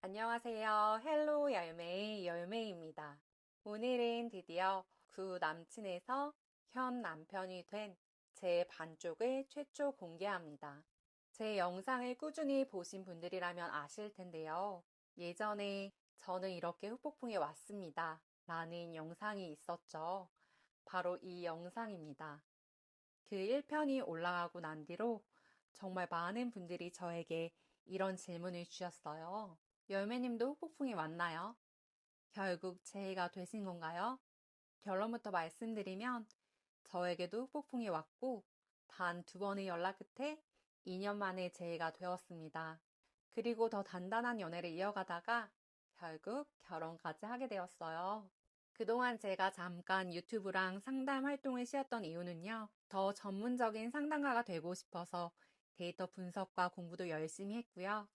안녕하세요. 헬로 열매의 열매입니다. 오늘은 드디어 구 남친에서 현 남편이 된 제 반쪽을 최초 공개합니다. 제 영상을 꾸준히 보신 분들이라면 아실 텐데요. 예전에 저는 이렇게 후폭풍에 왔습니다. 라는 영상이 있었죠. 바로 이 영상입니다. 그 1편이 올라가고 난 뒤로 정말 많은 분들이 저에게 이런 질문을 주셨어요. 열매님도 후폭풍이 왔나요? 결국 재해가 되신 건가요? 결론부터 말씀드리면 저에게도 후폭풍이 왔고 단 2번의 연락 끝에 2년 만에 재해가 되었습니다. 그리고 더 단단한 연애를 이어가다가 결국 결혼까지 하게 되었어요. 그동안 제가 잠깐 유튜브랑 상담 활동을 쉬었던 이유는요. 더 전문적인 상담가가 되고 싶어서 데이터 분석과 공부도 열심히 했고요.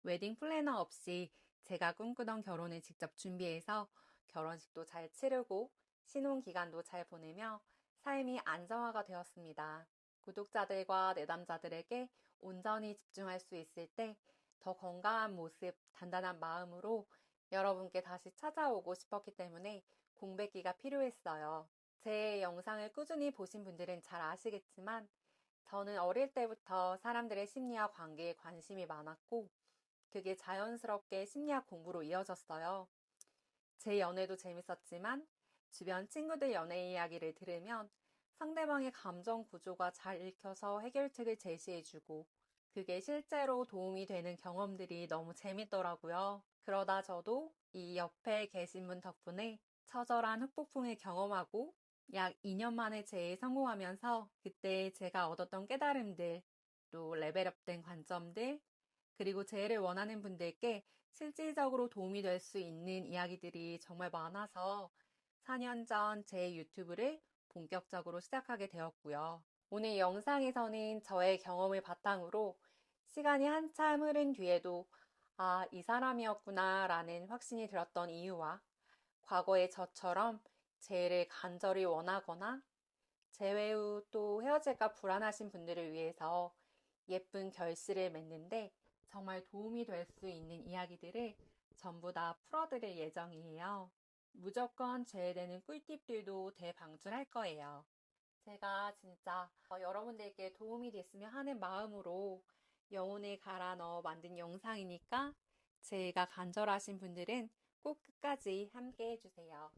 웨딩 플래너 없이 제가 꿈꾸던 결혼을 직접 준비해서 결혼식도 잘 치르고 신혼 기간도 잘 보내며 삶이 안정화가 되었습니다. 구독자들과 내담자들에게 온전히 집중할 수 있을 때 더 건강한 모습, 단단한 마음으로 여러분께 다시 찾아오고 싶었기 때문에 공백기가 필요했어요. 제 영상을 꾸준히 보신 분들은 잘 아시겠지만 저는 어릴 때부터 사람들의 심리와 관계에 관심이 많았고 그게 자연스럽게 심리학 공부로 이어졌어요. 제 연애도 재밌었지만 주변 친구들 연애 이야기를 들으면 상대방의 감정 구조가 잘 읽혀서 해결책을 제시해주고 그게 실제로 도움이 되는 경험들이 너무 재밌더라고요. 그러다 저도 이 옆에 계신 분 덕분에 처절한 흑폭풍을 경험하고 약 2년 만에 재해에 성공하면서 그때 제가 얻었던 깨달음들, 또 레벨업된 관점들, 그리고 재해를 원하는 분들께 실질적으로 도움이 될 수 있는 이야기들이 정말 많아서 4년 전 제 유튜브를 본격적으로 시작하게 되었고요. 오늘 영상에서는 저의 경험을 바탕으로 시간이 한참 흐른 뒤에도 아, 이 사람이었구나 라는 확신이 들었던 이유와 과거의 저처럼 재해를 간절히 원하거나 재회 후 또 헤어질까 불안하신 분들을 위해서 예쁜 결실을 맺는데 정말 도움이 될 수 있는 이야기들을 전부 다 풀어드릴 예정이에요. 무조건 제외되는 꿀팁들도 대방출할 거예요. 제가 진짜 여러분들께 도움이 됐으면 하는 마음으로 영혼을 갈아 넣어 만든 영상이니까 제가 간절하신 분들은 꼭 끝까지 함께 해주세요.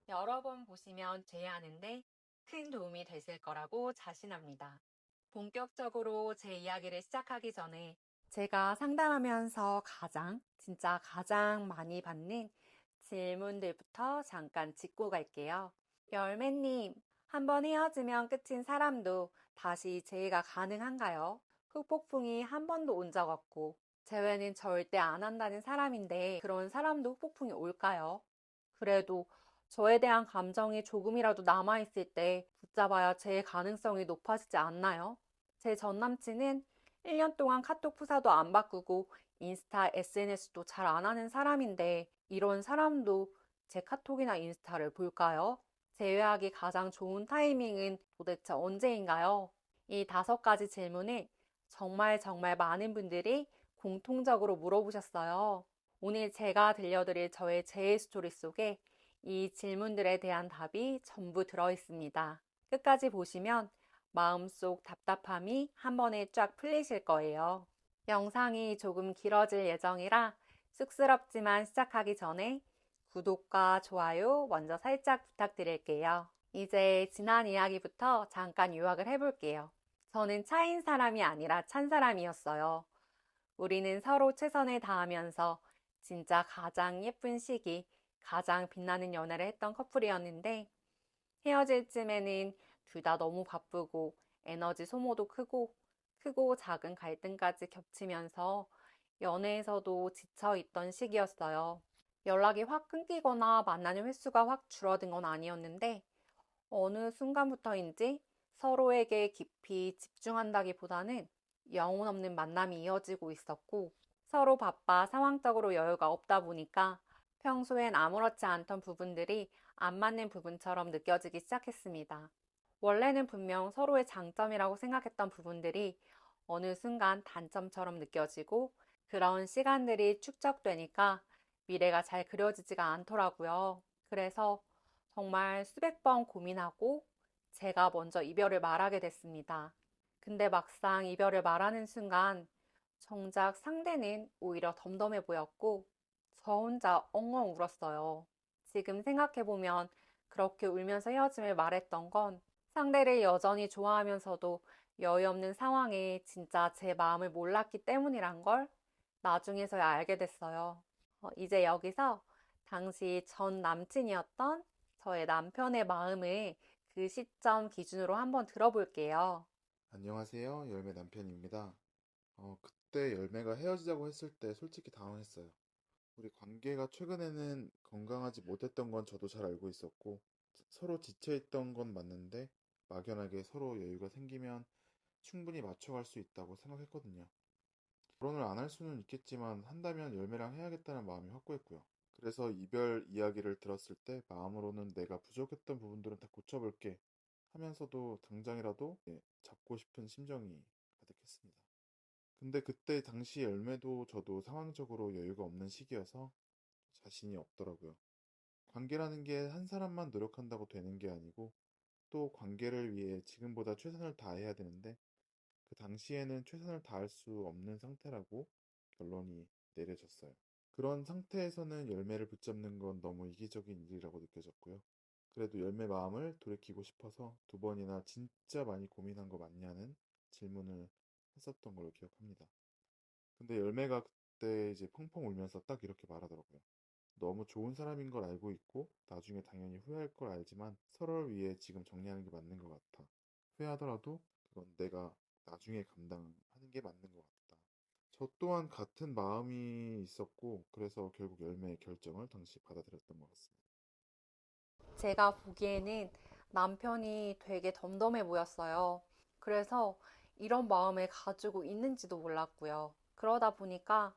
여러 번 보시면 제안하는데 큰 도움이 되실 거라고 자신합니다. 본격적으로 제 이야기를 시작하기 전에 제가 상담하면서 진짜 가장 많이 받는 질문들부터 잠깐 짚고 갈게요. 열매님, 한번 헤어지면 끝인 사람도 다시 재회가 가능한가요? 흑폭풍이 한 번도 온 적 없고 재회는 절대 안 한다는 사람인데 그런 사람도 흑폭풍이 올까요? 그래도 저에 대한 감정이 조금이라도 남아있을 때 붙잡아야 제 가능성이 높아지지 않나요? 제 전 남친은 1년 동안 카톡 프사도 안 바꾸고 인스타 SNS도 잘 안 하는 사람인데 이런 사람도 제 카톡이나 인스타를 볼까요? 제외하기 가장 좋은 타이밍은 도대체 언제인가요? 이 5가지 질문을 정말 많은 분들이 공통적으로 물어보셨어요. 오늘 제가 들려드릴 저의 재해 스토리 속에 이 질문들에 대한 답이 전부 들어있습니다. 끝까지 보시면 마음속 답답함이 한 번에 쫙 풀리실 거예요. 영상이 조금 길어질 예정이라 쑥스럽지만 시작하기 전에 구독과 좋아요 먼저 살짝 부탁드릴게요. 이제 지난 이야기부터 잠깐 요약을 해볼게요. 저는 차인 사람이 아니라 찬 사람이었어요. 우리는 서로 최선을 다하면서 진짜 가장 예쁜 시기, 가장 빛나는 연애를 했던 커플이었는데 헤어질 쯤에는 둘 다 너무 바쁘고 에너지 소모도 크고 작은 갈등까지 겹치면서 연애에서도 지쳐있던 시기였어요. 연락이 확 끊기거나 만나는 횟수가 확 줄어든 건 아니었는데 어느 순간부터인지 서로에게 깊이 집중한다기보다는 영혼 없는 만남이 이어지고 있었고 서로 바빠 상황적으로 여유가 없다 보니까 평소엔 아무렇지 않던 부분들이 안 맞는 부분처럼 느껴지기 시작했습니다. 원래는 분명 서로의 장점이라고 생각했던 부분들이 어느 순간 단점처럼 느껴지고 그런 시간들이 축적되니까 미래가 잘 그려지지가 않더라고요. 그래서 정말 수백 번 고민하고 제가 먼저 이별을 말하게 됐습니다. 근데 막상 이별을 말하는 순간 정작 상대는 오히려 덤덤해 보였고 저 혼자 엉엉 울었어요. 지금 생각해보면 그렇게 울면서 헤어짐을 말했던 건 상대를 여전히 좋아하면서도 여유 없는 상황에 진짜 제 마음을 몰랐기 때문이란 걸 나중에서야 알게 됐어요. 이제 여기서 당시 전 남친이었던 저의 남편의 마음을 그 시점 기준으로 한번 들어볼게요. 안녕하세요. 열매 남편입니다. 그때 열매가 헤어지자고 했을 때 솔직히 당황했어요. 우리 관계가 최근에는 건강하지 못했던 건 저도 잘 알고 있었고, 서로 지쳐있던 건 맞는데, 막연하게 서로 여유가 생기면 충분히 맞춰갈 수 있다고 생각했거든요. 결혼을 안 할 수는 있겠지만, 한다면 열매랑 해야겠다는 마음이 확고했고요. 그래서 이별 이야기를 들었을 때, 마음으로는 내가 부족했던 부분들은 다 고쳐볼게 하면서도 당장이라도 잡고 싶은 심정이 가득했습니다. 근데 그때 당시 열매도 저도 상황적으로 여유가 없는 시기여서 자신이 없더라고요. 관계라는 게 한 사람만 노력한다고 되는 게 아니고 또 관계를 위해 지금보다 최선을 다해야 되는데 그 당시에는 최선을 다할 수 없는 상태라고 결론이 내려졌어요. 그런 상태에서는 열매를 붙잡는 건 너무 이기적인 일이라고 느껴졌고요. 그래도 열매 마음을 돌이키고 싶어서 두 번이나 진짜 많이 고민한 거 맞냐는 질문을 했었던 걸로 기억합니다. 근데 열매가 그때 이제 펑펑 울면서 딱 이렇게 말하더라고요. 너무 좋은 사람인 걸 알고 있고 나중에 당연히 후회할 걸 알지만 서로를 위해 지금 정리하는 게 맞는 것 같아. 후회하더라도 그건 내가 나중에 감당하는 게 맞는 것 같다. 저 또한 같은 마음이 있었고 그래서 결국 열매의 결정을 당시 받아들였던 것 같습니다. 제가 보기에는 남편이 되게 덤덤해 보였어요. 그래서 이런 마음을 가지고 있는지도 몰랐고요. 그러다 보니까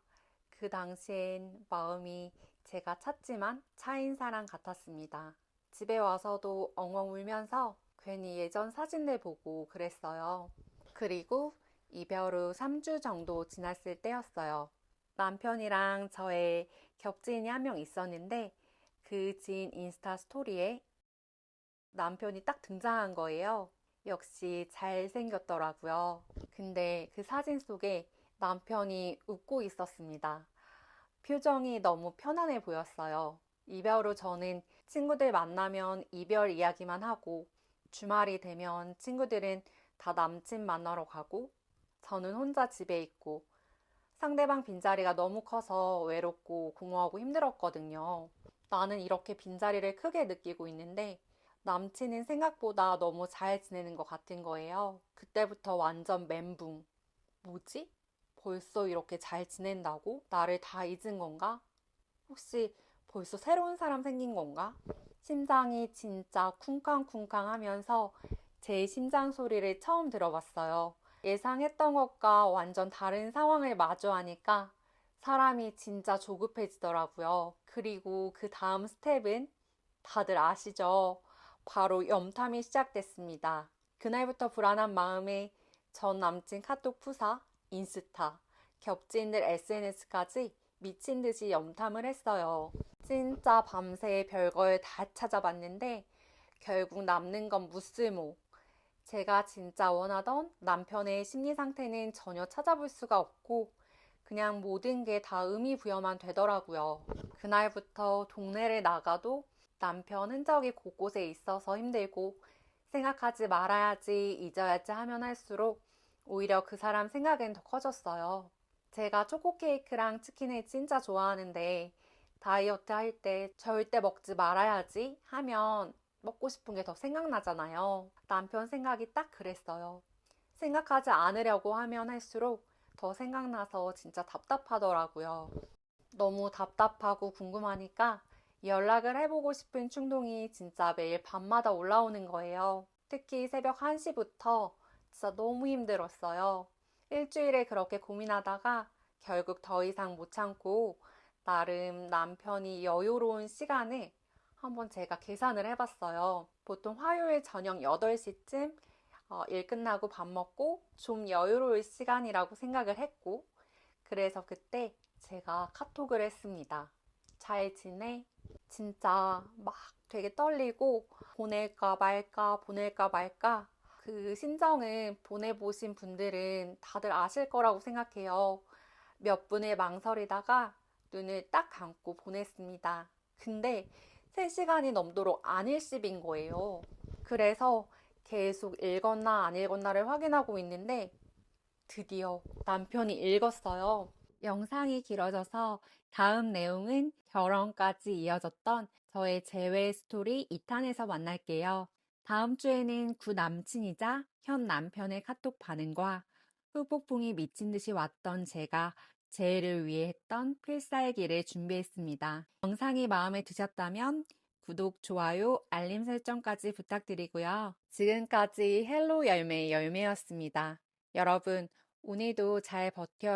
그 당시엔 마음이 제가 찾지만 차인 사람 같았습니다. 집에 와서도 엉엉 울면서 괜히 예전 사진들 보고 그랬어요. 그리고 이별 후 3주 정도 지났을 때였어요. 남편이랑 저의 겹지인이 한 명 있었는데 그 지인 인스타 스토리에 남편이 딱 등장한 거예요. 역시 잘생겼더라고요. 근데 그 사진 속에 남편이 웃고 있었습니다. 표정이 너무 편안해 보였어요. 이별 후 저는 친구들 만나면 이별 이야기만 하고 주말이 되면 친구들은 다 남친 만나러 가고 저는 혼자 집에 있고 상대방 빈자리가 너무 커서 외롭고 공허하고 힘들었거든요. 나는 이렇게 빈자리를 크게 느끼고 있는데 남친은 생각보다 너무 잘 지내는 것 같은 거예요. 그때부터 완전 멘붕. 뭐지? 벌써 이렇게 잘 지낸다고? 나를 다 잊은 건가? 혹시 벌써 새로운 사람 생긴 건가? 심장이 진짜 쿵쾅쿵쾅 하면서 제 심장 소리를 처음 들어봤어요. 예상했던 것과 완전 다른 상황을 마주하니까 사람이 진짜 조급해지더라고요. 그리고 그 다음 스텝은 다들 아시죠? 바로 염탐이 시작됐습니다. 그날부터 불안한 마음에 전 남친 카톡 푸사, 인스타, 겹친들 SNS까지 미친 듯이 염탐을 했어요. 진짜 밤새 별걸 다 찾아봤는데 결국 남는 건 무쓸모. 제가 진짜 원하던 남편의 심리 상태는 전혀 찾아볼 수가 없고 그냥 모든 게 다 의미 부여만 되더라고요. 그날부터 동네를 나가도 남편 흔적이 곳곳에 있어서 힘들고 생각하지 말아야지 잊어야지 하면 할수록 오히려 그 사람 생각은 더 커졌어요. 제가 초코 케이크랑 치킨을 진짜 좋아하는데 다이어트 할 때 절대 먹지 말아야지 하면 먹고 싶은 게 더 생각나잖아요. 남편 생각이 딱 그랬어요. 생각하지 않으려고 하면 할수록 더 생각나서 진짜 답답하더라고요. 너무 답답하고 궁금하니까 연락을 해보고 싶은 충동이 진짜 매일 밤마다 올라오는 거예요. 특히 새벽 1시부터 진짜 너무 힘들었어요. 일주일에 그렇게 고민하다가 결국 더 이상 못 참고 나름 남편이 여유로운 시간을 한번 제가 계산을 해봤어요. 보통 화요일 저녁 8시쯤 일 끝나고 밥 먹고 좀 여유로울 시간이라고 생각을 했고 그래서 그때 제가 카톡을 했습니다. 잘 지내? 진짜 막 되게 떨리고 보낼까 말까 보낼까 말까 그 심정은 보내보신 분들은 다들 아실 거라고 생각해요. 몇 분을 망설이다가 눈을 딱 감고 보냈습니다. 근데 3시간이 넘도록 안 일십인 거예요. 그래서 계속 읽었나 안 읽었나를 확인하고 있는데 드디어 남편이 읽었어요. 영상이 길어져서 다음 내용은 결혼까지 이어졌던 저의 재회 스토리 2탄에서 만날게요. 다음 주에는 구 남친이자 현 남편의 카톡 반응과 후폭풍이 미친 듯이 왔던 제가 재회를 위해 했던 필살기를 준비했습니다. 영상이 마음에 드셨다면 구독, 좋아요, 알림 설정까지 부탁드리고요. 지금까지 헬로 열매였습니다. 여러분, 오늘도 잘 버텨